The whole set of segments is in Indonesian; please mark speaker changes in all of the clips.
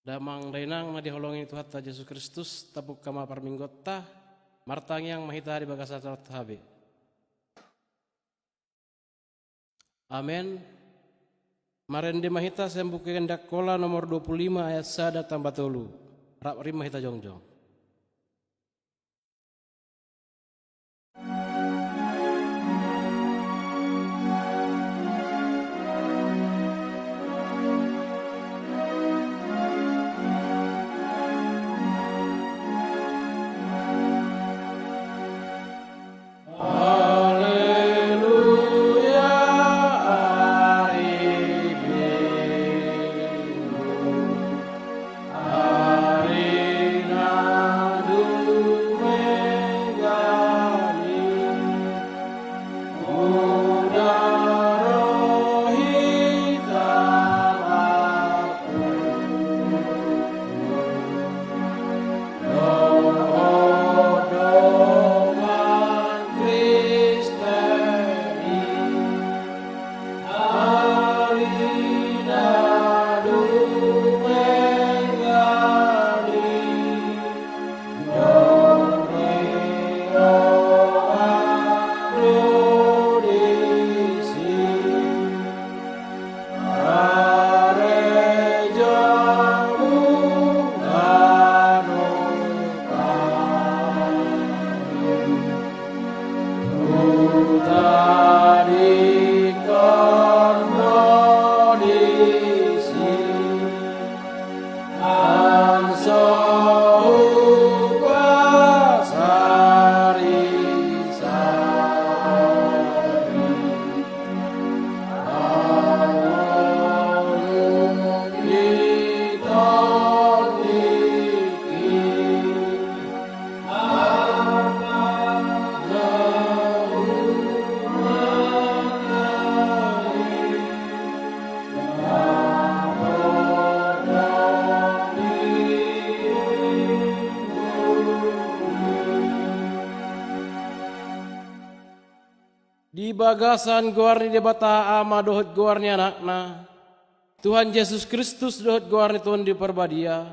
Speaker 1: Damang dainang na diholongi Tuhan ta Yesus Kristus tabuk kama parminggotta martang yang mahita di bagasa habi. Amin. Marende mahita sembuke kendak kola nomor 25 ayat 1 tambah 3. Rap rim mahita jongjong. Di bagasan guarni debata ama dohot guarni anakna Tuhan Yesus Kristus dohot guarni Tuhan di perbadia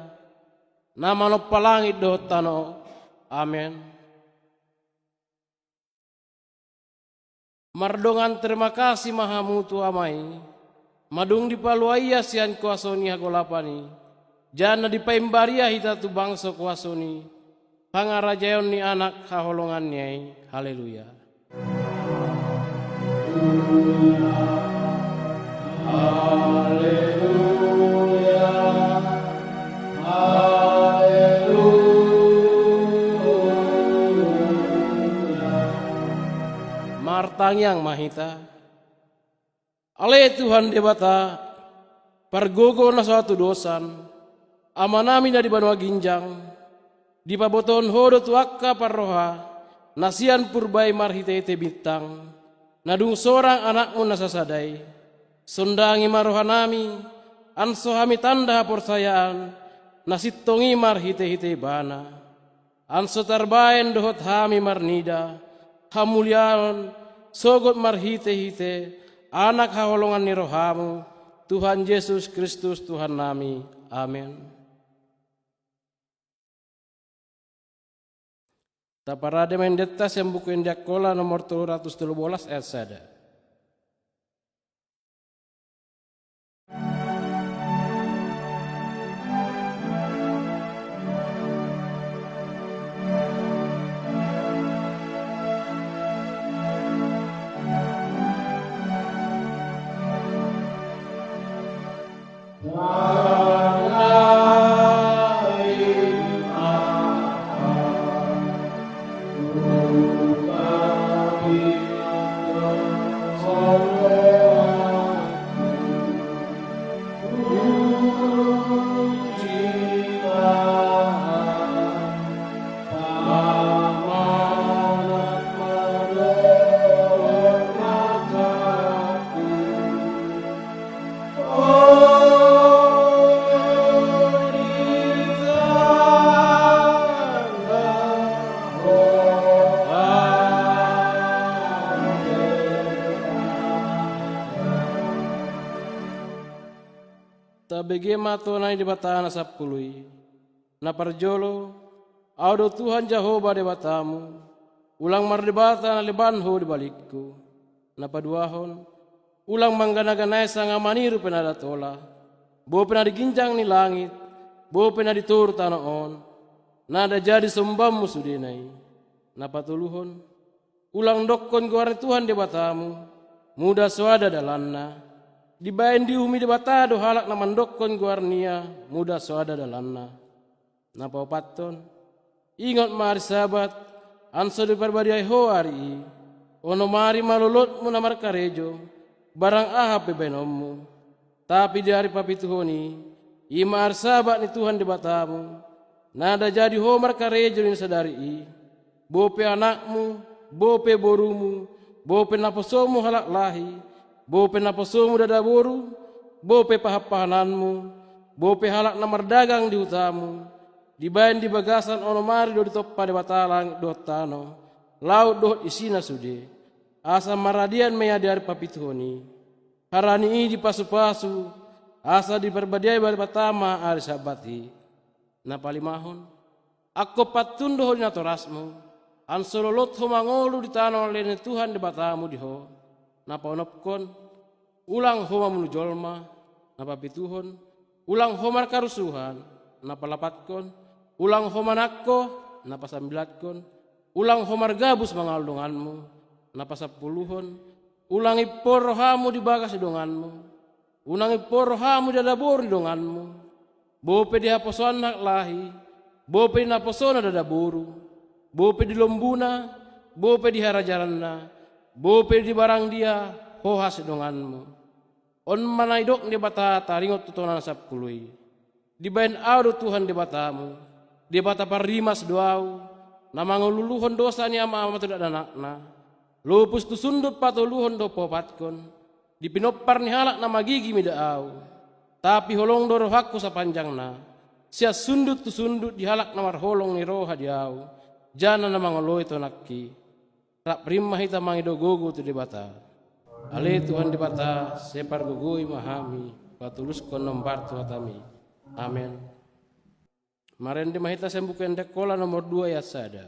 Speaker 1: nama no palangit dohot tano. Amin. Mardongan terima kasih maha mutu amai madung di paluaya sian kuasoni hagolapani jana di paimbaria hita tu bangsa kuasoni pangarajayon ni anak haholongan nyai. Haleluya. Haleluya, haleluya. Martang yang mahita, ale Tuhan debata, pargogo na suatu dosan, amanami na di banua ginjang, di paboton hodo tuakka parroha, nasian purbai marhite bintang. Nadung sorang anakmu nasasadai, sundangi marohanami, ansohami tanda persayaan, nasitongi marhite-hite bana, anso tarbaen dohot hami marnida, hamulian sogot marhite-hite, anak haholongan ni rohamu, Tuhan Yesus Kristus Tuhan nami. Amin. Taparade mendeta sembuku indak kola nomor 313 ayat 1. Tabegema tonai di batana sapului. Na parjolo, audo Tuhan Jehovah di batamu. Ulang mardebata na lebanho di balikku. Na paduahon, ulang manggana-ganay sa nga maniru penadatola. Bo penadiginjang ni langit, bo penaditur tanoon. Nada jadi sembammu sudinay. Na patuluhon, ulang dokkon guarni Tuhan di batamu. Muda swada dalanna. Dibayan diumi di batado halak na mandokkon guarnia. Muda swada dalanna. Napaupaton, ingat mari sahabat, anso di perbadiai ho hari ono mari malulot mo na markarejo, barang ahap bebenommu. Tapi di hari papituhoni, ima sahabat ni Tuhan di batamu, nada jadi ho markarejo ni sadari bope anakmu, bope borumu, bope naposomu halak lahi, bope naposomu dadaboru, bope pahapahananmu, bope halak namardagang di hutamu. Dibayan di bagasan ono mari do ditoppa di batalang do tano laut do isina sude asa maradian meya dari papituhoni harani di pasu-pasu asa di perbadiai bari patama ari sabati na palimahon aku patundo ho na torasmu ansololot ho mangolu di tano lene Tuhan di batamu diho na paunopkon ulang ho mamunu jolma na papituhon ulang ho markarusuhan na palapatkon ulang homanakko napasambilatkon ulang homargabus mangalunganmu napasapuluhon ulang iporohamu di bagas donganmu ulang iporohamu di dadabor donganmu bope di haposoan nak lahi bope di naposona dadaboru bope di lombuna bope di harajaranna bope di barang dia hohas donganmu on manaidok di bata taringot tutonan sapului dibayan audo Tuhan di batamu di bata parimas doau namangululuhon dosa ni ama tidak danakna lupus tu sundut patuluhon do popatkon dipinopar ni halak nama gigi midaau tapi holong do rohakku sapanjangna sia sundut tu sundut di halak namar holong ni roha diau jana namangoloi to nakki rak primah hita mangido gogo tu di bata ale Tuhan di bata separ gogoi mahami patuluskon nombar tu hatami amin. Maren di mahita sembukan dekola nomor 2 ya sada.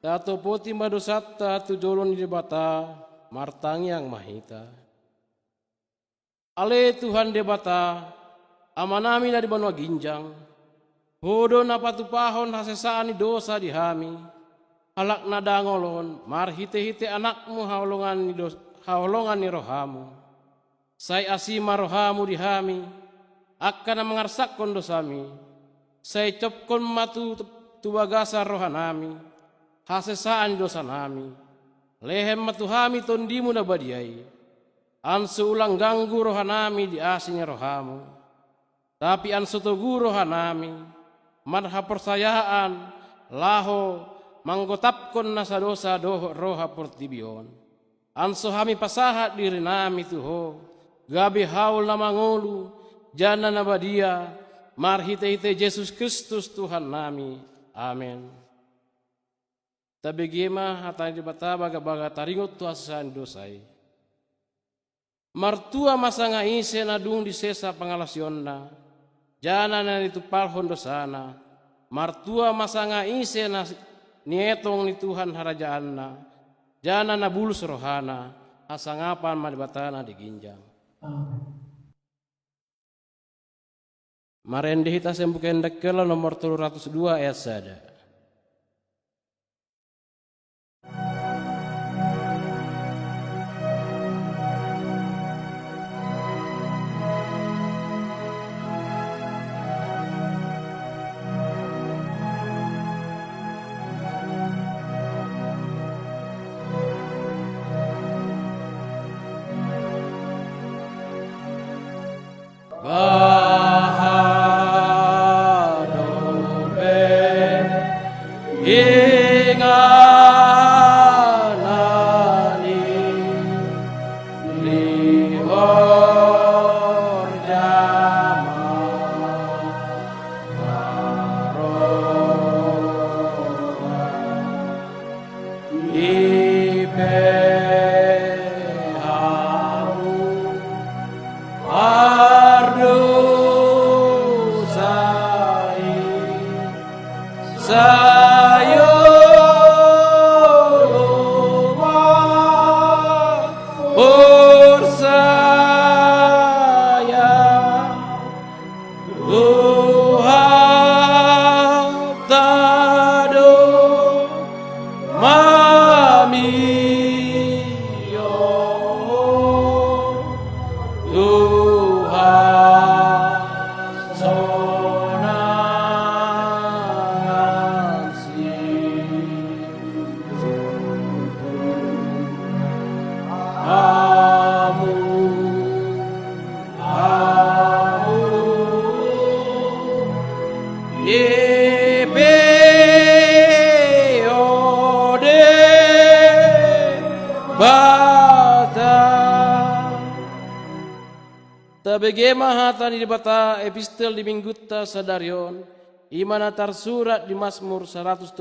Speaker 1: Tato poti madosata tu jolon di bata martang yang mahita. Ale Tuhan de bata amanami na di banwa ginjang. Hodo na patupahon hasesaan dosa di hami. Halak na dangolon marhite-hite anakmu haolongan ni rohamu. Say asima rohamu di hami akan mengarsakon dosami. Say copkon matu tubagasa rohanami. Hasesaan dosa nami lehem matuhami tondimu na badiai ansu ulang ganggu rohanami di asinya rohamu tapi ansu togu rohanami madha persayaan laho manggotapkon nasa dosa doh roha portibion ansu hami pasahat diri nami tuho gabi haul namangolu jana na badia marhite-hite Yesus Kristus Tuhan nami amin. Tabegema hatang di bata baga-baga taringot tu asasan dosai. Martua masanga ise na dung di sesa pangalasyonna. Jana na nitupal hondosana. Martua masanga ise na nietong ni Tuhan harajaanna. Jana na bulus rohana. Hasangapan madibatana di ginjang. Marendi hita sembuken dekela nomor 302 ayat sada. Tabege mahata di bata epistel di minggutta sadarion imana tarsurat di Mazmur 139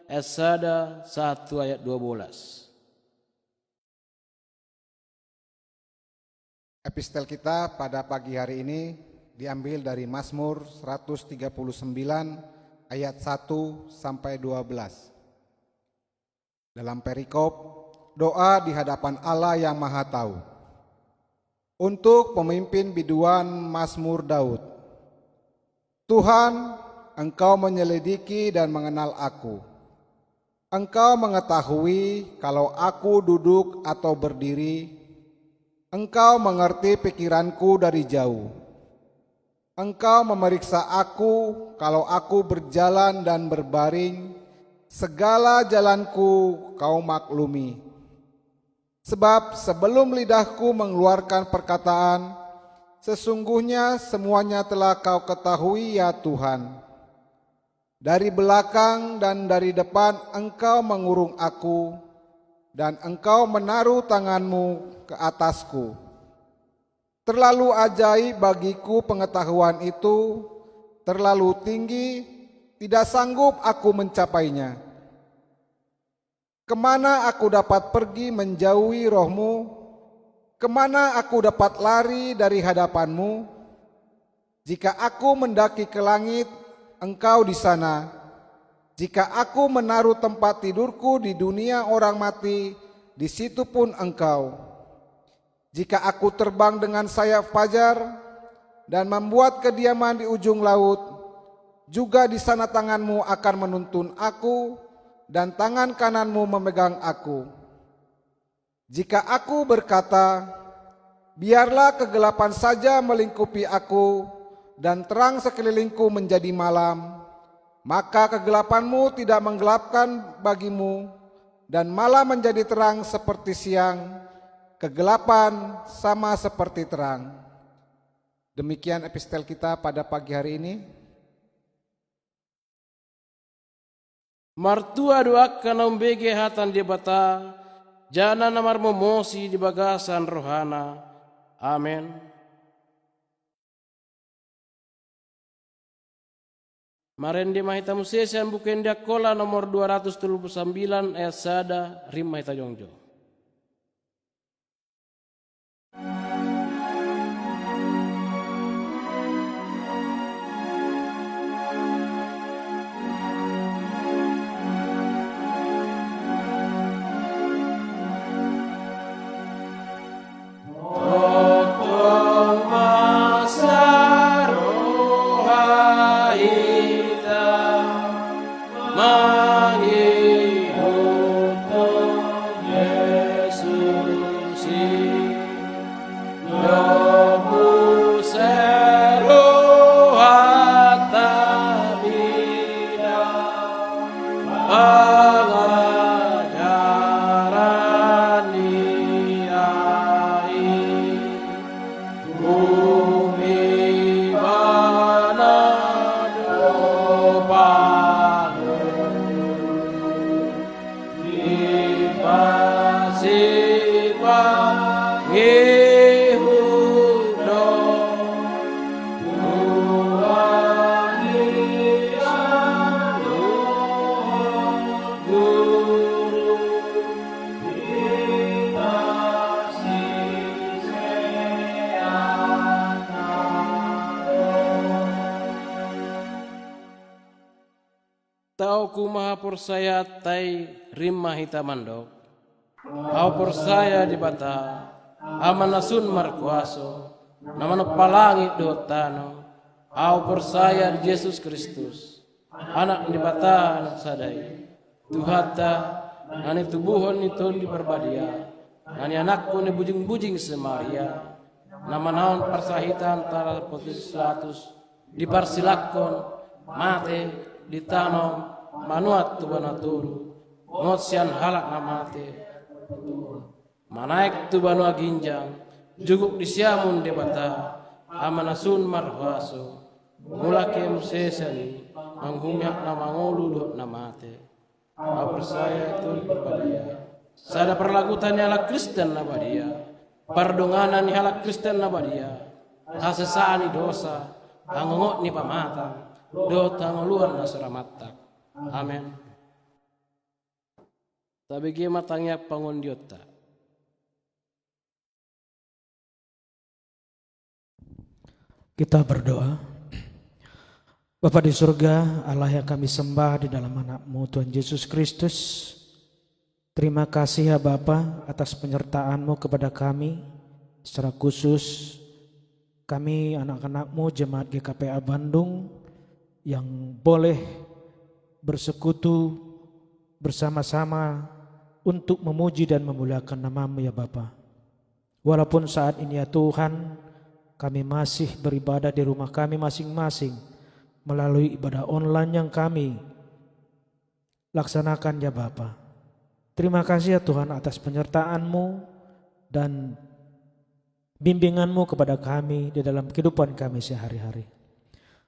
Speaker 1: ayat 1 ayat 12.
Speaker 2: Epistel kita pada pagi hari ini diambil dari Mazmur 139 ayat 1 sampai 12. Dalam perikop, doa di hadapan Allah yang Maha Tahu. Untuk pemimpin biduan Mazmur Daud. Tuhan, Engkau menyelidiki dan mengenal aku. Engkau mengetahui kalau aku duduk atau berdiri. Engkau mengerti pikiranku dari jauh. Engkau memeriksa aku kalau aku berjalan dan berbaring. Segala jalanku Kau maklumi. Sebab sebelum lidahku mengeluarkan perkataan, sesungguhnya semuanya telah Kau ketahui ya Tuhan. Dari belakang dan dari depan Engkau mengurung aku, dan Engkau menaruh tangan-Mu ke atasku. Terlalu ajaib bagiku pengetahuan itu, terlalu tinggi, tidak sanggup aku mencapainya. Kemana aku dapat pergi menjauhi Roh-Mu? Kemana aku dapat lari dari hadapan-Mu? Jika aku mendaki ke langit, Engkau di sana. Jika aku menaruh tempat tidurku di dunia orang mati, di situ pun Engkau. Jika aku terbang dengan sayap fajar dan membuat kediaman di ujung laut, juga di sana tangan-Mu akan menuntun aku, dan tangan kanan-Mu memegang aku. Jika aku berkata, biarlah kegelapan saja melingkupi aku, dan terang sekelilingku menjadi malam, maka kegelapan-Mu tidak menggelapkan bagimu, dan malah menjadi terang seperti siang, kegelapan sama seperti terang. Demikian epistel kita pada pagi hari ini.
Speaker 1: Martua doakan umbege hatan di bata, jana namar momosi di bagasan rohana. Amin. Marendi mahita musesian buken dia kola nomor 239 ayat sada rim mahita jongjo. Tau ku maha persaya tai rimah hita mandok. Au persaya di bata amanasun markuaso namana palangit dotano. Au persaya di Yesus Kristus anak di bata anak sadai. Tuhata nani tubuhon itu di perbadia. Nani anakku ni bujing-bujing semaria. Nama naon persahita antara potis latus diparsilakon mate ditanam manuat tu banaturu ngotsian halak namate manaik tu banu aginjang juguk disiamun debata amanasun marhaso mulakem sesani manghumyak namangolu namate persaya itu badia sada perlakutannya ala Kristen nabadia pardonganan ni halak Kristen nabadia hasesani dosa angongok ni pamatang dota ngoluan nasramatak amin tabigi matangnya pangundiota.
Speaker 3: Kita berdoa. Bapa di surga, Allah yang kami sembah di dalam anak-Mu Tuhan Yesus Kristus. Terima kasih ya Bapa atas penyertaan-Mu kepada kami. Secara khusus kami anak-anak-Mu Jemaat GKPA Bandung yang boleh bersekutu bersama-sama untuk memuji dan memuliakan nama-Mu ya Bapa. Walaupun saat ini ya Tuhan kami masih beribadah di rumah kami masing-masing melalui ibadah online yang kami laksanakan ya Bapa. Terima kasih ya Tuhan atas penyertaan-Mu dan bimbingan-Mu kepada kami di dalam kehidupan kami sehari-hari.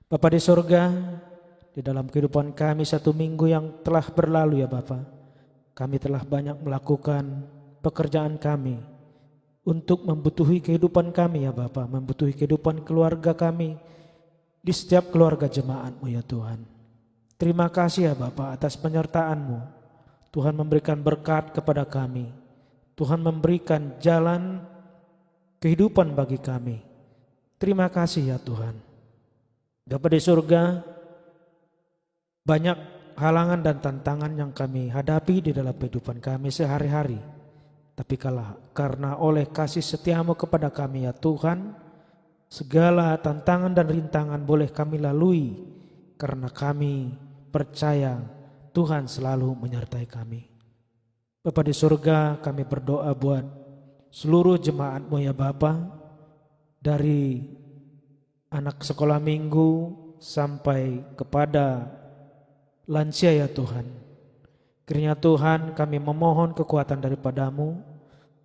Speaker 3: Bapa di surga, di dalam kehidupan kami satu minggu yang telah berlalu ya Bapa, kami telah banyak melakukan pekerjaan kami untuk membutuhi kehidupan kami ya Bapa, membutuhi kehidupan keluarga kami di setiap keluarga jemaat-Mu ya Tuhan. Terima kasih ya Bapa atas penyertaan-Mu. Tuhan memberikan berkat kepada kami. Tuhan memberikan jalan kehidupan bagi kami. Terima kasih ya Tuhan. Bapa di surga, banyak halangan dan tantangan yang kami hadapi di dalam kehidupan kami sehari-hari. Tapi karena oleh kasih setia-Mu kepada kami ya Tuhan, segala tantangan dan rintangan boleh kami lalui karena kami percaya Tuhan selalu menyertai kami. Bapa di surga, kami berdoa buat seluruh jemaat-Mu ya Bapa, dari anak sekolah minggu sampai kepada lansia ya Tuhan. Kiranya Tuhan kami memohon kekuatan daripada-Mu,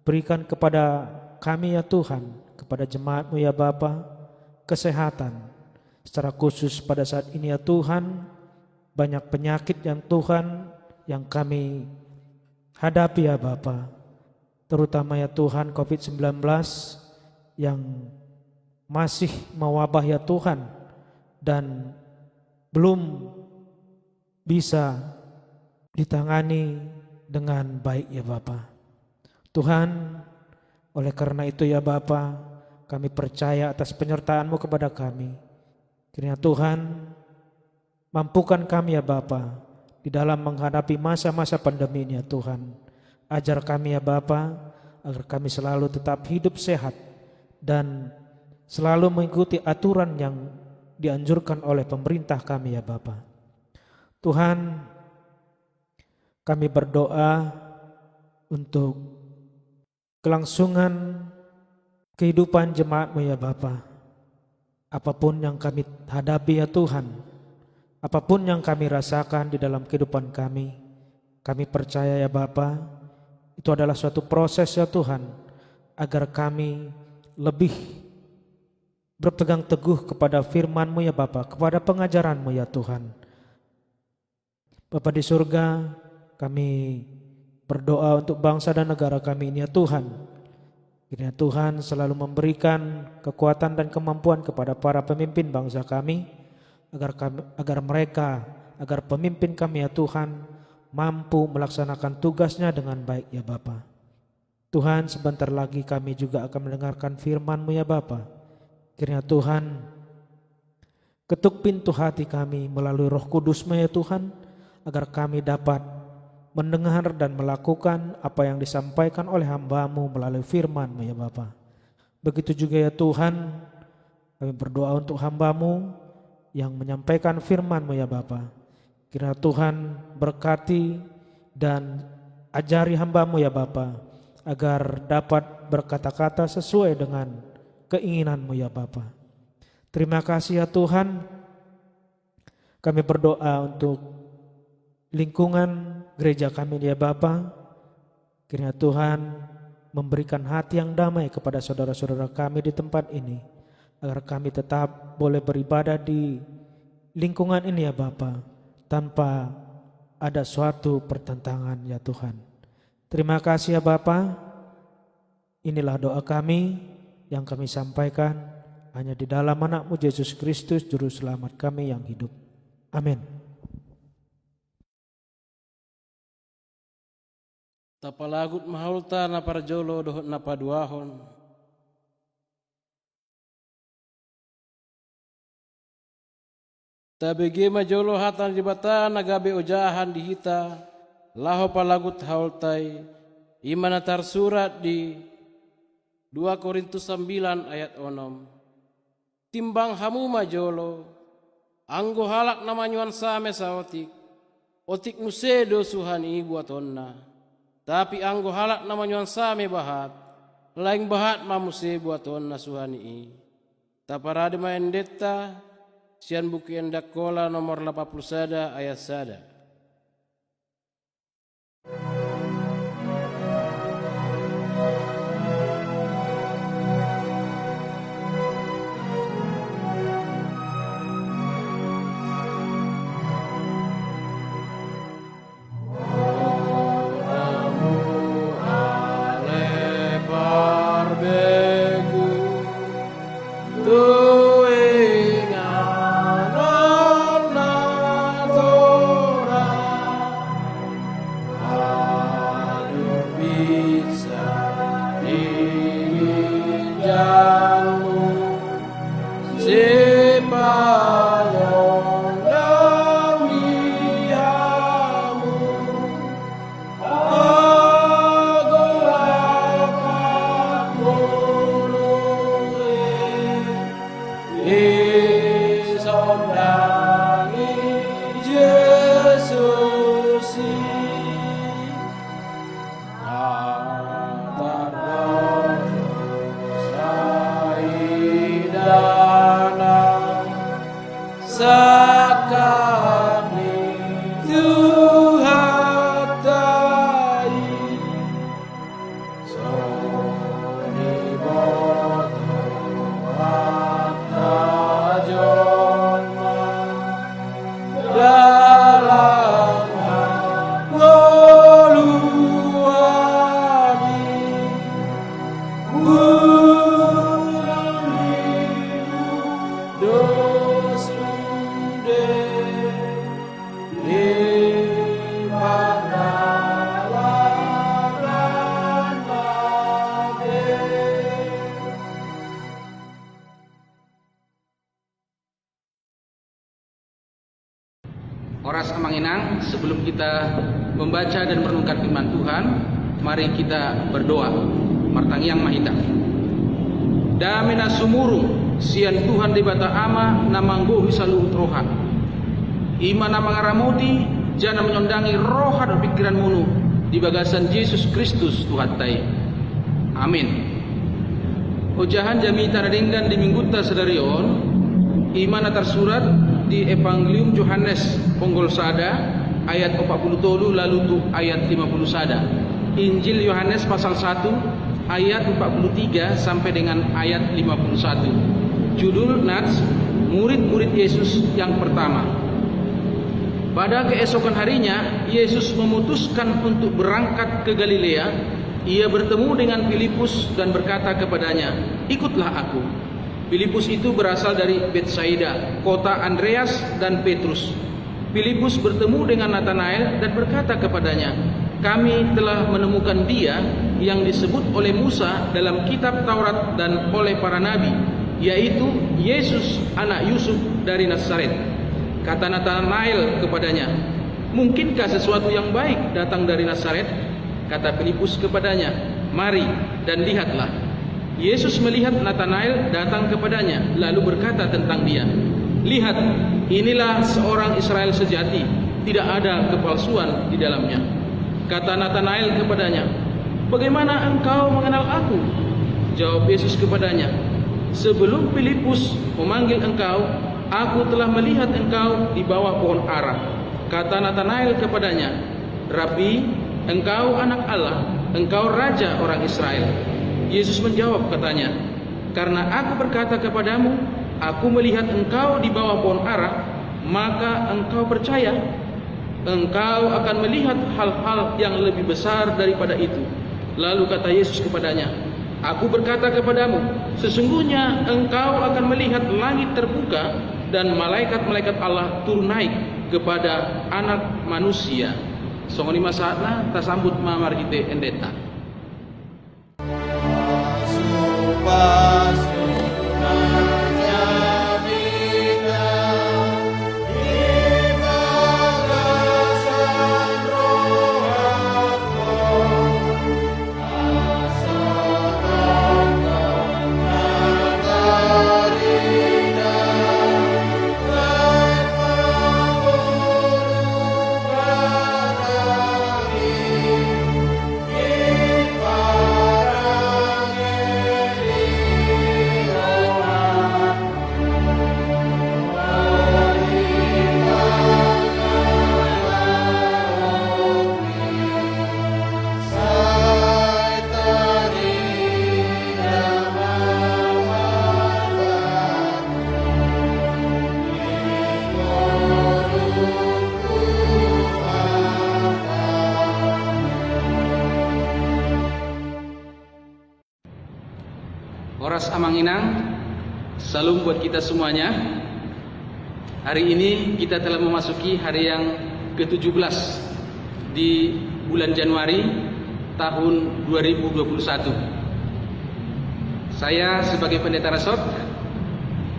Speaker 3: berikan kepada kami ya Tuhan, kepada jemaat-Mu ya Bapa, kesehatan. Secara khusus pada saat ini ya Tuhan, banyak penyakit yang Tuhan yang kami hadapi ya Bapa, terutama ya Tuhan COVID-19 yang masih mewabah ya Tuhan dan belum bisa ditangani dengan baik ya Bapa. Tuhan, oleh karena itu ya Bapa, kami percaya atas penyertaan-Mu kepada kami. Kiranya Tuhan mampukan kami ya Bapa di dalam menghadapi masa-masa pandemi ini ya Tuhan. Ajar kami ya Bapa agar kami selalu tetap hidup sehat dan selalu mengikuti aturan yang dianjurkan oleh pemerintah kami ya Bapa. Tuhan, kami berdoa untuk kelangsungan kehidupan jemaat-Mu ya Bapa. Apapun yang kami hadapi ya Tuhan, apapun yang kami rasakan di dalam kehidupan kami percaya ya Bapa, itu adalah suatu proses ya Tuhan, agar kami lebih berpegang teguh kepada firman-Mu ya Bapa, kepada pengajaran-Mu ya Tuhan. Bapa di surga, kami berdoa untuk bangsa dan negara kami ini ya Tuhan. Kiranya Tuhan selalu memberikan kekuatan dan kemampuan kepada para pemimpin bangsa kami, agar pemimpin kami ya Tuhan mampu melaksanakan tugasnya dengan baik ya Bapa. Tuhan, sebentar lagi kami juga akan mendengarkan firman-Mu ya Bapa. Kiranya Tuhan ketuk pintu hati kami melalui Roh Kudus-Mu ya Tuhan, agar kami dapat mendengar dan melakukan apa yang disampaikan oleh hamba-Mu melalui firman-Mu ya Bapa. Begitu juga ya Tuhan, kami berdoa untuk hamba-Mu yang menyampaikan firman-Mu ya Bapa. Kiranya Tuhan berkati dan ajari hamba-Mu ya Bapa, agar dapat berkata-kata sesuai dengan keinginan-Mu ya Bapa. Terima kasih ya Tuhan. Kami berdoa untuk lingkungan gereja kami ya Bapa. Kiranya Tuhan memberikan hati yang damai kepada saudara-saudara kami di tempat ini, agar kami tetap boleh beribadah di lingkungan ini ya Bapa, tanpa ada suatu pertentangan ya Tuhan. Terima kasih ya Bapa. Inilah doa kami yang kami sampaikan hanya di dalam anak-Mu Yesus Kristus, Juru Selamat kami yang hidup. Amin.
Speaker 1: Tapalagut mahulta na parjolo dohot na paduahon. Tabege majolo hatan dibata nagabe ujahan dihita. Laho palagut haultai. Imana tarsurat di 2 Korintus 9 ayat 6. Timbang hamu majolo. Anggo halak namanyuan same saotik. Otik nusedo suhan ibu atonna. Tapi anggo halak namanyuan same bahat, laing bahat mamuse buaton nasuhani i. Taparade maendeta, sian buku endak kola nomor 80 sada ayat sada.
Speaker 4: Oras Amanginang, sebelum kita membaca dan merenungkan firman Tuhan, mari kita berdoa. Martangyang Mahita. Damina sumurung, sian Tuhan di bata ama namanggo hisalu utroha. Ima namangaramuti, jana menyondangi roha dan pikiran munu di bagasan Yesus Kristus Tuhan tai. Amin. Ujahan jami tanadinggan di mingguta sedarion, imana tersurat di Evangelium Yohanes ponggol sada ayat 40 lalu tu ayat 50 sada. Injil Yohanes pasal 1 ayat 43 sampai dengan ayat 51. Judul nats murid-murid Yesus yang pertama. Pada keesokan harinya Yesus memutuskan untuk berangkat ke Galilea. Ia bertemu dengan Filipus dan berkata kepadanya, "Ikutlah aku." Filipus itu berasal dari Betsaida, kota Andreas dan Petrus. Filipus bertemu dengan Nathanael dan berkata kepadanya, "Kami telah menemukan Dia yang disebut oleh Musa dalam kitab Taurat dan oleh para nabi, yaitu Yesus anak Yusuf dari Nazaret." Kata Nathanael kepadanya, mungkinkah sesuatu yang baik datang dari Nazaret? Kata Filipus kepadanya, mari dan lihatlah. Yesus melihat Natanael datang kepadanya, lalu berkata tentang dia, lihat, inilah seorang Israel sejati, tidak ada kepalsuan di dalamnya. Kata Natanael kepadanya, bagaimana engkau mengenal aku? Jawab Yesus kepadanya, sebelum Filipus memanggil engkau, aku telah melihat engkau di bawah pohon ara. Kata Natanael kepadanya, Rabi, engkau anak Allah, engkau raja orang Israel. Yesus menjawab katanya, karena aku berkata kepadamu, aku melihat engkau di bawah pohon ara, maka engkau percaya. Engkau akan melihat hal-hal yang lebih besar daripada itu. Lalu kata Yesus kepadanya, aku berkata kepadamu, sesungguhnya engkau akan melihat langit terbuka dan malaikat-malaikat Allah turun naik kepada anak manusia. Songoni masalah tasambut mamar kita endeta. Horas Amanginang, salam buat kita semuanya. Hari ini kita telah memasuki hari yang ke-17 di bulan Januari tahun 2021. Saya sebagai pendeta resort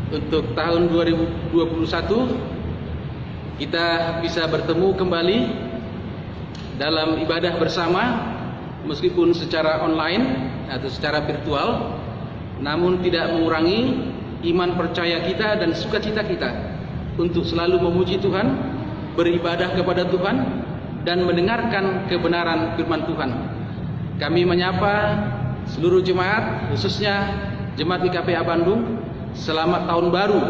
Speaker 4: untuk tahun 2021 kita bisa bertemu kembali dalam ibadah bersama meskipun secara online atau secara virtual, namun tidak mengurangi iman percaya kita dan sukacita kita untuk selalu memuji Tuhan, beribadah kepada Tuhan, dan mendengarkan kebenaran firman Tuhan. Kami menyapa seluruh jemaat, khususnya Jemaat GKPA Bandung, selamat tahun baru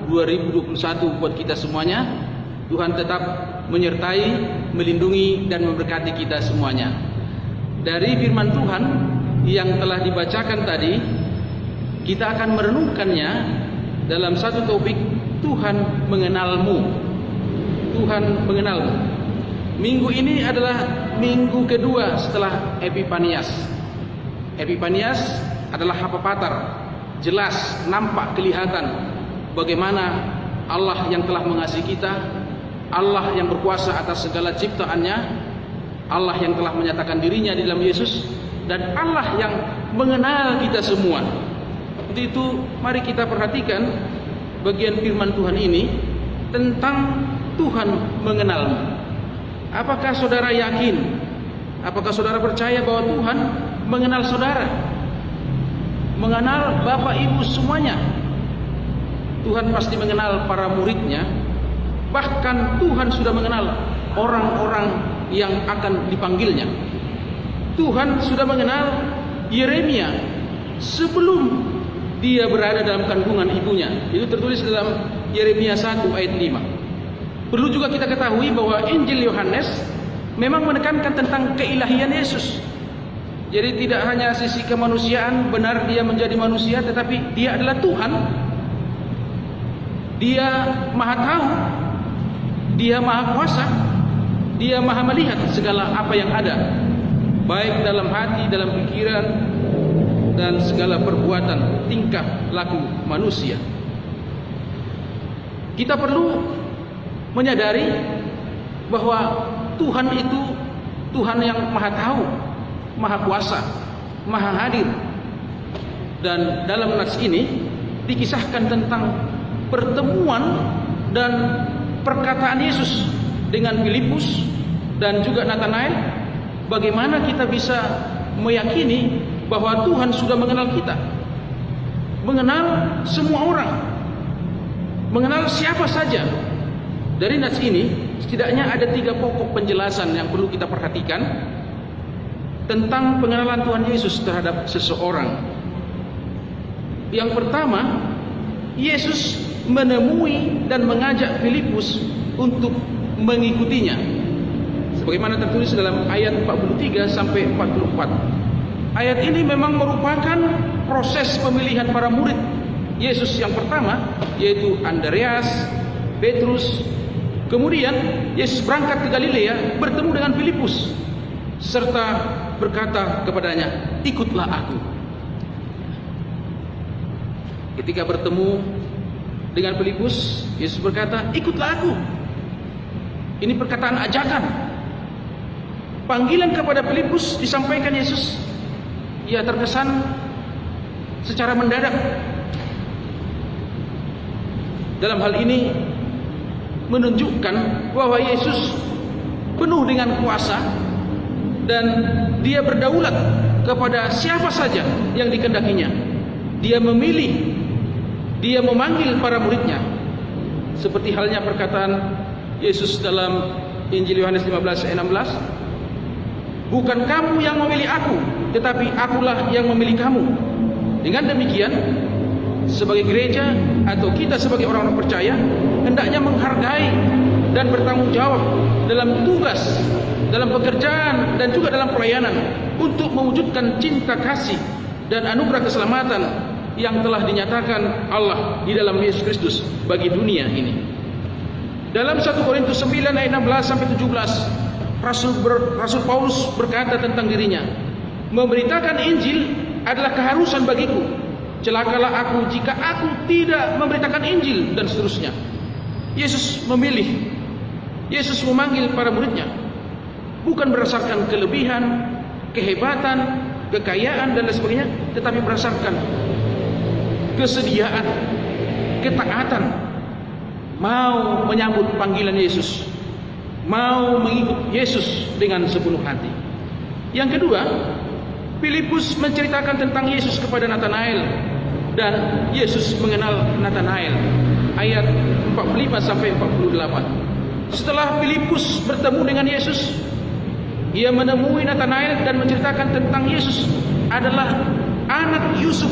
Speaker 4: 2021 buat kita semuanya. Tuhan tetap menyertai, melindungi, dan memberkati kita semuanya. Dari firman Tuhan yang telah dibacakan tadi, kita akan merenungkannya dalam satu topik, Tuhan mengenalmu. Tuhan mengenalmu. Minggu ini adalah minggu kedua setelah Epifanias. Epifanias adalah Hapapatar. Jelas, nampak, kelihatan bagaimana Allah yang telah mengasihi kita, Allah yang berkuasa atas segala ciptaannya, Allah yang telah menyatakan dirinya di dalam Yesus, dan Allah yang mengenal kita semua. Untuk itu mari kita perhatikan bagian firman Tuhan ini tentang Tuhan mengenalmu. Apakah saudara yakin? Apakah saudara percaya bahwa Tuhan mengenal saudara? Mengenal Bapak Ibu semuanya. Tuhan pasti mengenal para muridnya. Bahkan Tuhan sudah mengenal orang-orang yang akan dipanggilnya. Tuhan sudah mengenal Yeremia sebelum dia berada dalam kandungan ibunya. Itu tertulis dalam Yeremia 1 ayat 5. Perlu juga kita ketahui bahwa Injil Yohanes memang menekankan tentang keilahian Yesus. Jadi tidak hanya sisi kemanusiaan, benar dia menjadi manusia, tetapi dia adalah Tuhan. Dia maha tahu, dia maha kuasa, dia maha melihat segala apa yang ada, baik dalam hati, dalam pikiran, dan segala perbuatan, tingkah laku manusia. Kita perlu menyadari bahwa Tuhan itu Tuhan yang maha tahu, maha kuasa, maha hadir. Dan dalam nats ini dikisahkan tentang pertemuan dan perkataan Yesus dengan Filipus dan juga Nathanael, bagaimana kita bisa meyakini bahwa Tuhan sudah mengenal kita, mengenal semua orang, mengenal siapa saja? Dari nas ini setidaknya ada 3 pokok penjelasan yang perlu kita perhatikan tentang pengenalan Tuhan Yesus terhadap seseorang. Yang pertama, Yesus menemui dan mengajak Filipus untuk mengikutinya, sebagaimana tertulis dalam ayat 43 sampai 44. Ayat ini memang merupakan proses pemilihan para murid Yesus yang pertama, yaitu Andreas, Petrus. Kemudian Yesus berangkat ke Galilea, bertemu dengan Filipus, serta berkata kepadanya, "Ikutlah aku." Ketika bertemu dengan Filipus, Yesus berkata, "Ikutlah aku." Ini perkataan ajakan. Panggilan kepada Filipus disampaikan Yesus, ia terkesan secara mendadak. Dalam hal ini menunjukkan bahwa Yesus penuh dengan kuasa dan dia berdaulat kepada siapa saja yang dikehendakinya. Dia memilih, dia memanggil para muridnya. Seperti halnya perkataan Yesus dalam Injil Yohanes 15 ayat 16, "Bukan kamu yang memilih aku, tetapi akulah yang memilih kamu." Dengan demikian, sebagai gereja atau kita sebagai orang-orang percaya hendaknya menghargai dan bertanggung jawab dalam tugas, dalam pekerjaan dan juga dalam pelayanan untuk mewujudkan cinta kasih dan anugerah keselamatan yang telah dinyatakan Allah di dalam Yesus Kristus bagi dunia ini. Dalam 1 Korintus 9 ayat 16 sampai 17, Rasul Paulus berkata tentang dirinya, "Memberitakan Injil adalah keharusan bagiku. Celakalah aku jika aku tidak memberitakan Injil," dan seterusnya. Yesus memilih, Yesus memanggil para muridnya bukan berdasarkan kelebihan, kehebatan, kekayaan dan lain sebagainya, tetapi berdasarkan kesediaan, ketaatan, mau menyambut panggilan Yesus, mau mengikut Yesus dengan sepenuh hati. Yang kedua, Filipus menceritakan tentang Yesus kepada Nathanael dan Yesus mengenal Nathanael. Ayat 45 sampai 48. Setelah Filipus bertemu dengan Yesus, ia menemui Nathanael dan menceritakan tentang Yesus adalah anak Yusuf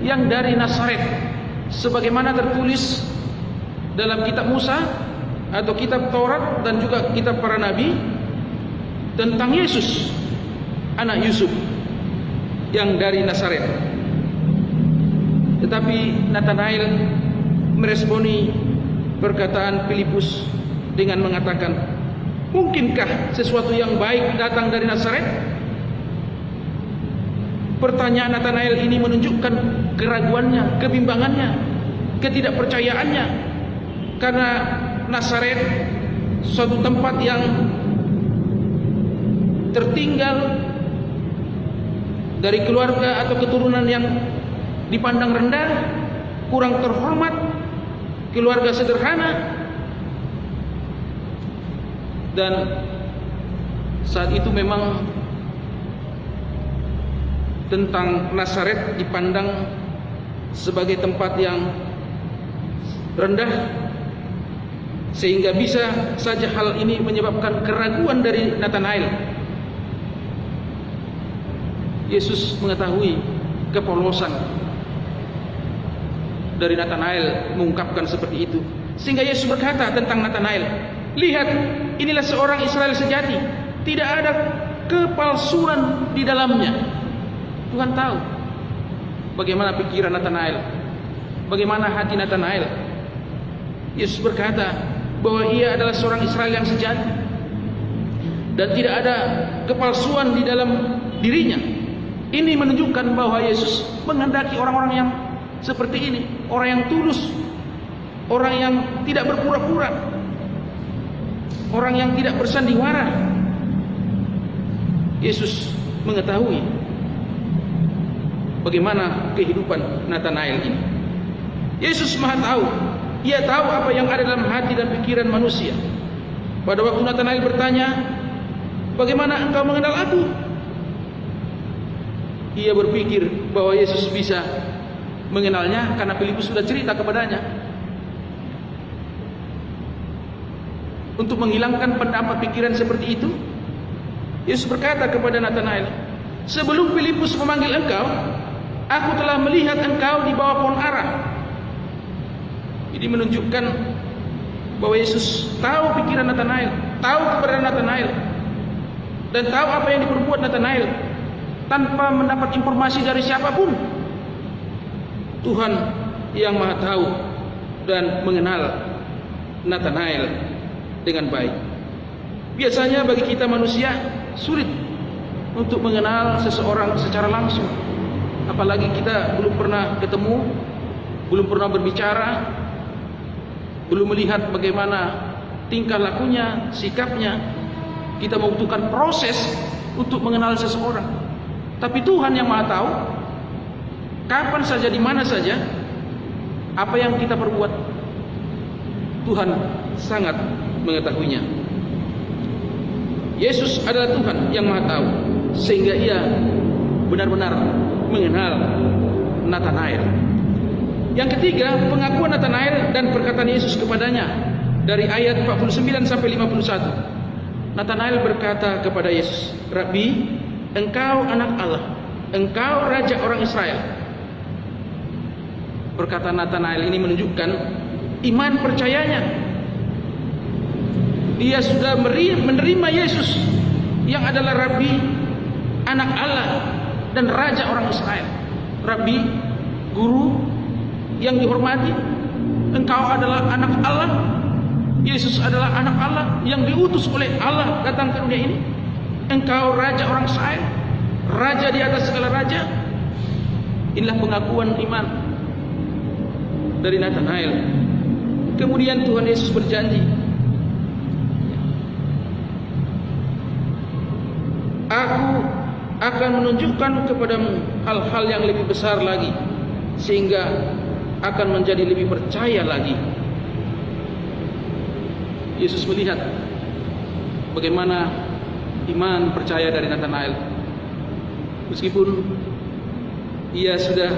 Speaker 4: yang dari Nazaret, sebagaimana tertulis dalam kitab Musa atau kitab Taurat dan juga kitab para nabi tentang Yesus, anak Yusuf yang dari Nazaret. Tetapi Nathanael meresponi perkataan Filipus dengan mengatakan, "Mungkinkah sesuatu yang baik datang dari Nazaret?" Pertanyaan Nathanael ini menunjukkan keraguannya, kebimbangannya, ketidakpercayaannya, karena Nazaret suatu tempat yang tertinggal, dari keluarga atau keturunan yang dipandang rendah, kurang terhormat, keluarga sederhana. Dan saat itu memang tentang Nazaret dipandang sebagai tempat yang rendah, sehingga bisa saja hal ini menyebabkan keraguan dari Nathanael. Yesus mengetahui kepolosan dari Nathanael mengungkapkan seperti itu, sehingga Yesus berkata tentang Nathanael, "Lihat, inilah seorang Israel sejati, tidak ada kepalsuan di dalamnya." Tuhan tahu bagaimana pikiran Nathanael, bagaimana hati Nathanael. Yesus berkata bahwa ia adalah seorang Israel yang sejati dan tidak ada kepalsuan di dalam dirinya. Ini menunjukkan bahwa Yesus menghendaki orang-orang yang seperti ini, orang yang tulus, orang yang tidak berpura-pura, orang yang tidak bersandiwara. Yesus mengetahui bagaimana kehidupan Nathanael ini. Yesus Maha tahu, ia tahu apa yang ada dalam hati dan pikiran manusia. Pada waktu Nathanael bertanya, "Bagaimana engkau mengenal aku?" Ia berpikir bahwa Yesus bisa mengenalnya karena Filipus sudah cerita kepadanya. Untuk menghilangkan pendapat pikiran seperti itu, Yesus berkata kepada Nathanael, "Sebelum Filipus memanggil engkau, aku telah melihat engkau di bawah pohon ara." Ini menunjukkan bahwa Yesus tahu pikiran Nathanael, tahu keberadaan Nathanael, dan tahu apa yang diperbuat Nathanael tanpa mendapat informasi dari siapapun. Tuhan yang Maha Tahu dan mengenal Nathanael dengan baik. Biasanya bagi kita manusia sulit untuk mengenal seseorang secara langsung, apalagi kita belum pernah ketemu, belum pernah berbicara, belum melihat bagaimana tingkah lakunya, sikapnya. Kita membutuhkan proses untuk mengenal seseorang. Tapi Tuhan yang Maha Tahu, kapan saja, di mana saja, apa yang kita perbuat, Tuhan sangat mengetahuinya. Yesus adalah Tuhan yang Maha Tahu, sehingga Ia benar-benar mengenal Nathanael. Yang ketiga, pengakuan Nathanael dan perkataan Yesus kepadanya dari ayat 49 sampai 51. Nathanael berkata kepada Yesus, "Rabbi, engkau anak Allah, engkau raja orang Israel." Perkataan Nathanael ini menunjukkan iman percayanya. Dia sudah menerima Yesus yang adalah Rabbi, anak Allah, dan raja orang Israel. Rabbi, guru yang dihormati, engkau adalah anak Allah. Yesus adalah anak Allah yang diutus oleh Allah datang ke dunia ini. Engkau raja orang Israel, raja di atas segala raja. Inilah pengakuan iman dari Nathanael. Kemudian Tuhan Yesus berjanji, "Aku akan menunjukkan kepadamu hal-hal yang lebih besar lagi, sehingga akan menjadi lebih percaya lagi." Yesus melihat bagaimana iman percaya dari Nathanael. Meskipun ia sudah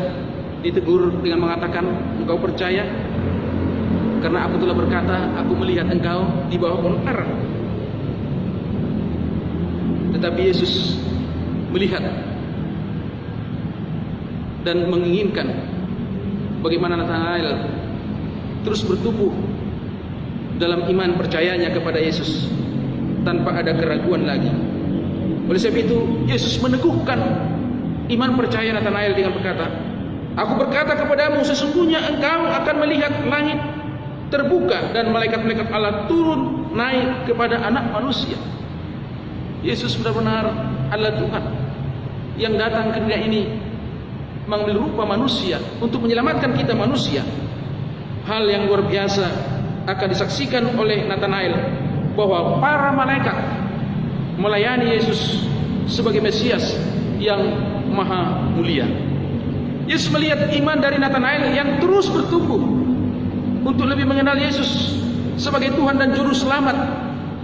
Speaker 4: ditegur dengan mengatakan, "Engkau percaya karena aku telah berkata, aku melihat engkau di bawah pohon ara." Tetapi Yesus melihat dan menginginkan bagaimana Nathanael terus bertumbuh dalam iman percayanya kepada Yesus tanpa ada keraguan lagi. Oleh sebab itu, Yesus meneguhkan iman percaya Nathanael dengan berkata, "Aku berkata kepadamu, sesungguhnya engkau akan melihat langit terbuka dan malaikat-malaikat Allah turun naik kepada anak manusia." Yesus benar-benar adalah Tuhan yang datang ke dunia ini mengambil rupa manusia untuk menyelamatkan kita manusia. Hal yang luar biasa akan disaksikan oleh Nathanael bahwa para malaikat melayani Yesus sebagai Mesias yang maha mulia. Yesus melihat iman dari Nathanael yang terus bertumbuh untuk lebih mengenal Yesus sebagai Tuhan dan Juru Selamat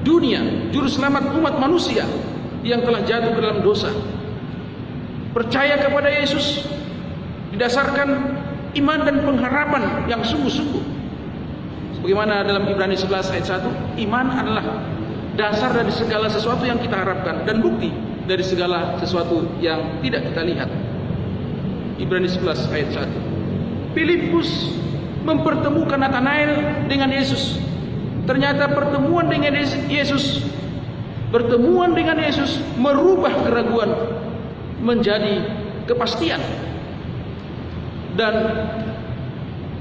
Speaker 4: dunia, Juru Selamat umat manusia yang telah jatuh ke dalam dosa. Percaya kepada Yesus didasarkan iman dan pengharapan yang sungguh-sungguh. Sebagaimana dalam Ibrani 11 ayat 1, iman adalah dasar dari segala sesuatu yang kita harapkan dan bukti dari segala sesuatu yang tidak kita lihat. Ibrani 11 ayat 1. Filipus mempertemukan Nathanael dengan Yesus. Ternyata pertemuan dengan Yesus merubah keraguan menjadi kepastian, dan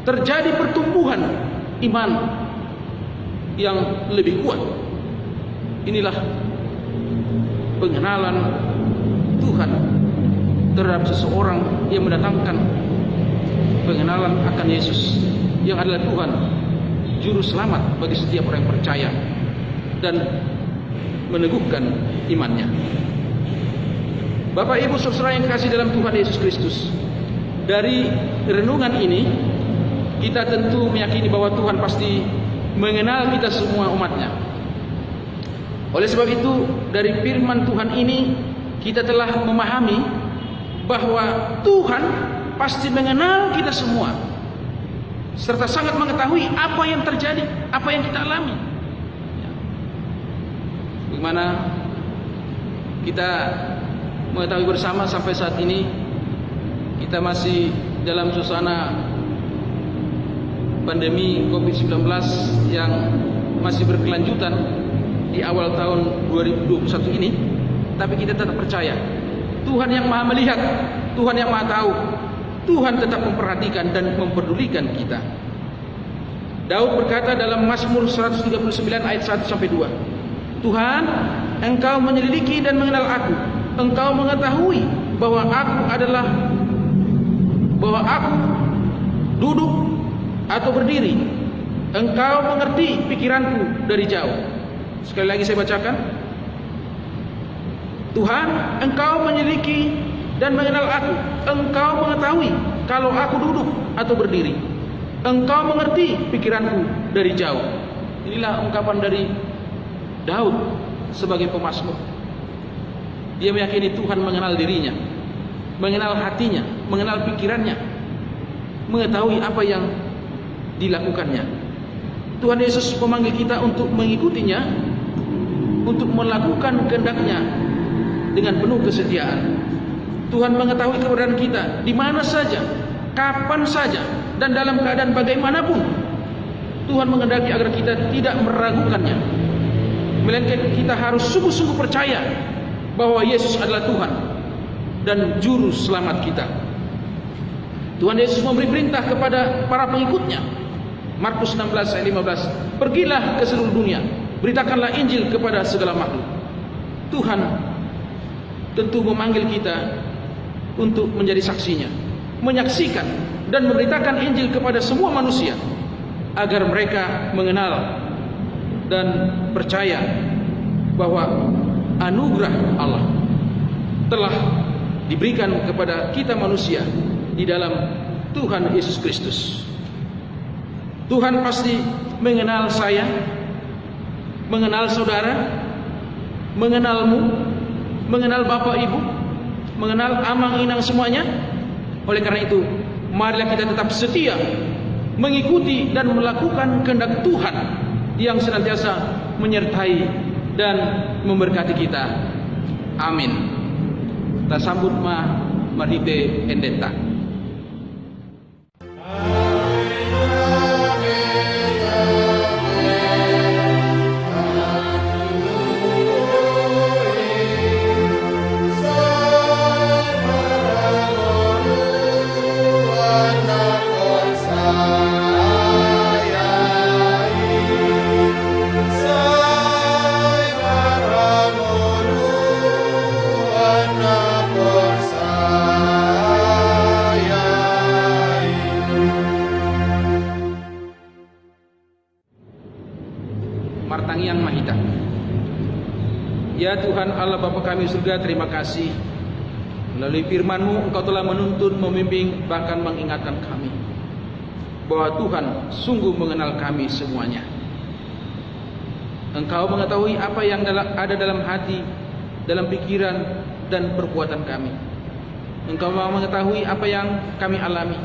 Speaker 4: terjadi pertumbuhan iman yang lebih kuat. Inilah pengenalan Tuhan terhadap seseorang yang mendatangkan pengenalan akan Yesus yang adalah Tuhan, Juru Selamat bagi setiap orang yang percaya dan meneguhkan imannya. Bapak Ibu saudara yang kasih dalam Tuhan Yesus Kristus, dari renungan ini kita tentu meyakini bahwa Tuhan pasti mengenal kita semua umatnya. Oleh sebab itu, dari firman Tuhan ini kita telah memahami bahwa Tuhan pasti mengenal kita semua, serta sangat mengetahui apa yang terjadi, apa yang kita alami. Bagaimana kita mengetahui bersama sampai saat ini kita masih dalam suasana pandemi COVID-19 yang masih berkelanjutan di awal tahun 2021 ini, tapi kita tetap percaya Tuhan yang Maha melihat, Tuhan yang Maha tahu, Tuhan tetap memperhatikan dan memperdulikan kita. Daud berkata dalam Mazmur 139 ayat 1 sampai 2, Tuhan, Engkau menyelidiki dan mengenal aku, Engkau mengetahui bahwa aku duduk atau berdiri, Engkau mengerti pikiranku dari jauh. Sekali lagi saya bacakan, Tuhan, Engkau menyelidiki dan mengenal aku, Engkau mengetahui kalau aku duduk atau berdiri, Engkau mengerti pikiranku dari jauh. Inilah ungkapan dari Daud sebagai pemazmur. Dia meyakini Tuhan mengenal dirinya, mengenal hatinya, mengenal pikirannya, mengetahui apa yang dilakukannya. Tuhan Yesus memanggil kita untuk mengikutinya, untuk melakukan kehendak-Nya dengan penuh kesetiaan. Tuhan mengetahui keberadaan kita di mana saja, kapan saja, dan dalam keadaan bagaimanapun. Tuhan menghendaki agar kita tidak meragukannya, melainkan kita harus sungguh-sungguh percaya bahwa Yesus adalah Tuhan dan juru selamat kita. Tuhan Yesus memberi perintah kepada para pengikutnya, Markus 16 ayat 15, pergilah ke seluruh dunia, beritakanlah Injil kepada segala makhluk. Tuhan tentu memanggil kita untuk menjadi saksinya, menyaksikan dan memberitakan Injil kepada semua manusia, agar mereka mengenal dan percaya bahwa anugerah Allah telah diberikan kepada kita manusia di dalam Tuhan Yesus Kristus. Tuhan pasti mengenal saya, mengenal saudara, mengenalmu, mengenal bapak ibu, mengenal amang inang semuanya. Oleh karena itu, marilah kita tetap setia mengikuti dan melakukan kehendak Tuhan yang senantiasa menyertai dan memberkati kita. Amin. Kita sambut Marhite Endeta. Martangiang Mahita. Ya Tuhan Allah Bapa kami surga, terima kasih melalui firman-Mu Engkau telah menuntun, membimbing, bahkan mengingatkan kami bahwa Tuhan sungguh mengenal kami semuanya. Engkau mengetahui apa yang ada dalam hati, dalam pikiran dan perbuatan kami. Engkau mengetahui apa yang kami alami.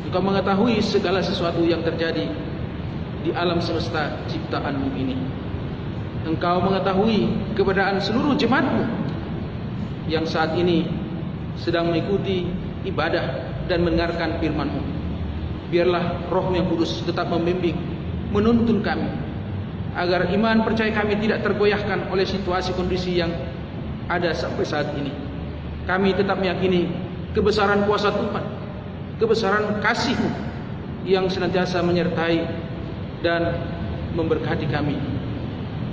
Speaker 4: Engkau mengetahui segala sesuatu yang terjadi di alam semesta ciptaan-Mu ini. Engkau mengetahui keberadaan seluruh jemaat-Mu yang saat ini sedang mengikuti ibadah dan mendengarkan firman-Mu. Biarlah Roh-Mu yang kudus tetap membimbing, menuntun kami, agar iman percaya kami tidak tergoyahkan oleh situasi kondisi yang ada sampai saat ini. Kami tetap meyakini kebesaran kuasa Tuhan, kebesaran kasih-Mu yang senantiasa menyertai dan memberkati kami.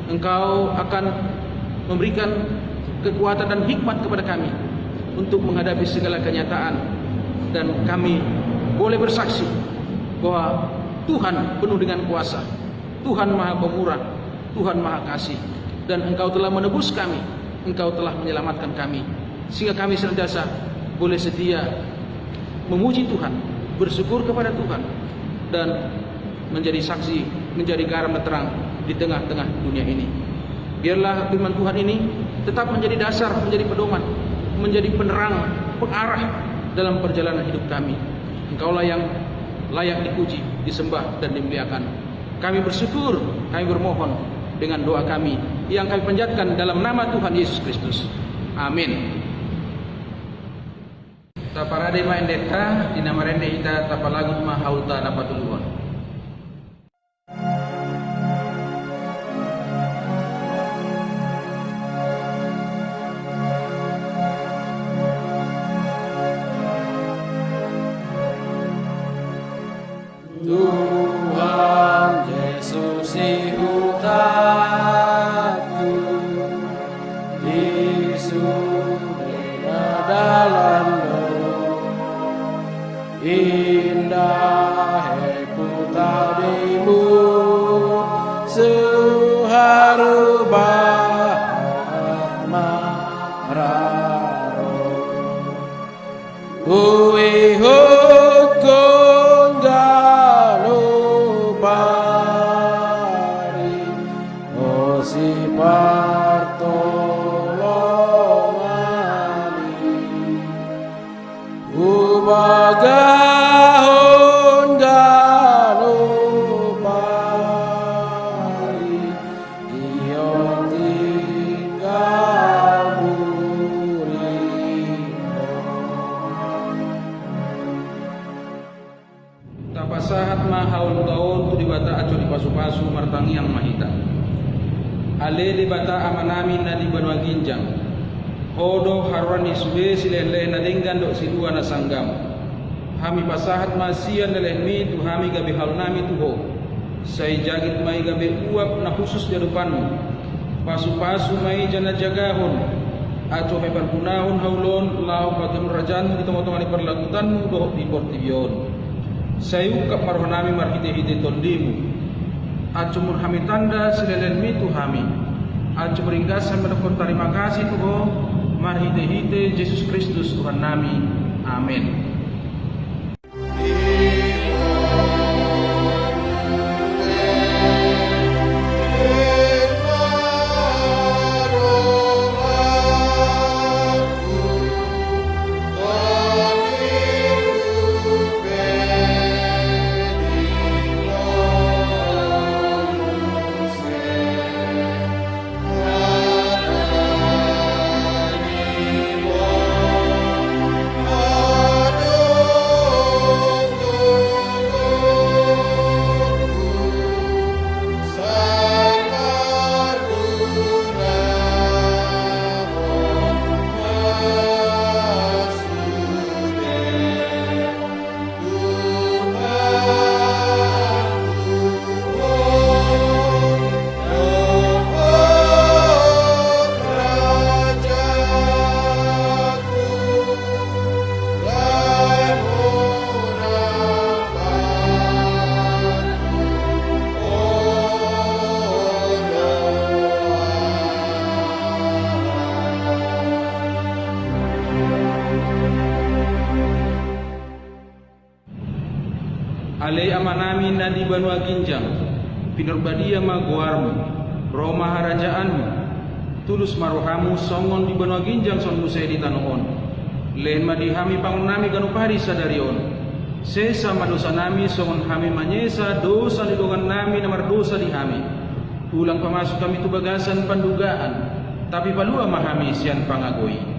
Speaker 4: Engkau akan memberikan kekuatan dan hikmat kepada kami untuk menghadapi segala kenyataan, dan kami boleh bersaksi bahwa Tuhan penuh dengan kuasa, Tuhan Maha Pemurah, Tuhan Maha Kasih, dan Engkau telah menebus kami, Engkau telah menyelamatkan kami, sehingga kami senantiasa boleh setia memuji Tuhan, bersyukur kepada Tuhan, dan menjadi saksi, menjadi garam dan terang di tengah-tengah dunia ini. Biarlah firman Tuhan ini tetap menjadi dasar, menjadi pedoman, menjadi penerang, pengarah dalam perjalanan hidup kami. Engkaulah yang layak dipuji, disembah, dan dimuliakan. Kami bersyukur, kami bermohon dengan doa kami yang kami panjatkan dalam nama Tuhan Yesus Kristus. Amin. Taparade maendeta dinamarende ita tapalagut mahauta napatuluan.
Speaker 1: Tuhan Yesus ihutaku di surga dalam indah putadimu seharuba mararo uihut kondalo bari osi partolongani ubagahon galo bari iyon tinggal
Speaker 4: Tapasahat mahaul taon tu dibata aco di pasu-pasu martangi yang mahita. Ale dibata amanami na di banwa ginjang. Hodo haruan isube silele na dinggan do silua na sanggam. Hami pasahat masian nelehmi tu hami gabi hal nami tuho. Say jagit mai gabi uap na khusus di depanmu. Pasu-pasu mai jana jagahon. Aco may perpunahon haulon lau bagian rajanmu di tengah-tengah di perlakutanmu doh di portibion. Sayu kap marhonami marhite-hite tondimu. Aco murhami tanda silelelmi tu hami. Aco meringgasan menekor terima kasih tuho. Marhite-hite Yesus Kristus Tuhan nami. Amin. Alei amanami na di banwa ginjang, pinurbadia maguarmu, Roma harajaanmu, tulus marohamu songon di banwa ginjang son musai di tanoon, len madihami pangunami ganupari sadarion, sesa madosa nami songon hami manyesa dosa lidongan nami namar dosa di hami, ulang pamasuk kami tu bagasan pandugaan, tapi palua mahami sian pangagoi.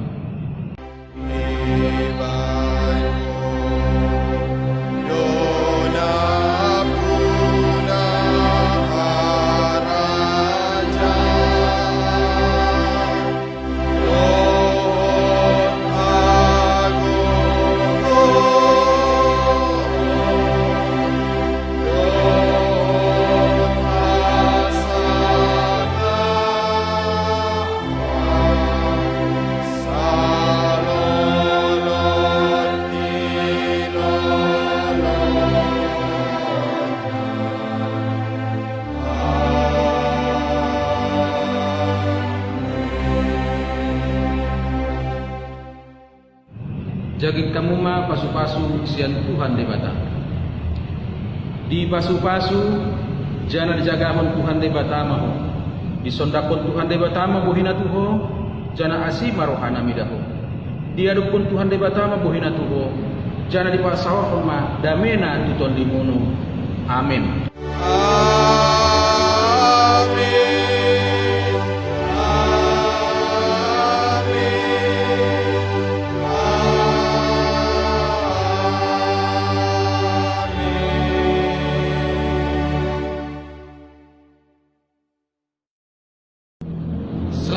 Speaker 4: Jagit kamu ma pasu-pasu sian Tuhan debata. Di pasu-pasu jana dijagahon Tuhan debata maho. Disondakon Tuhan debatama bohina tuho, jana asi marohana midaho. Diadukun Tuhan debatama bohina tuho, jana dipasawah ma damena tuton limuno. Amin.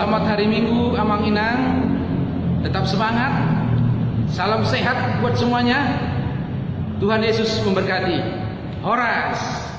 Speaker 4: Selamat hari Minggu Amang Inang. Tetap semangat. Salam sehat buat semuanya. Tuhan Yesus memberkati. Horas.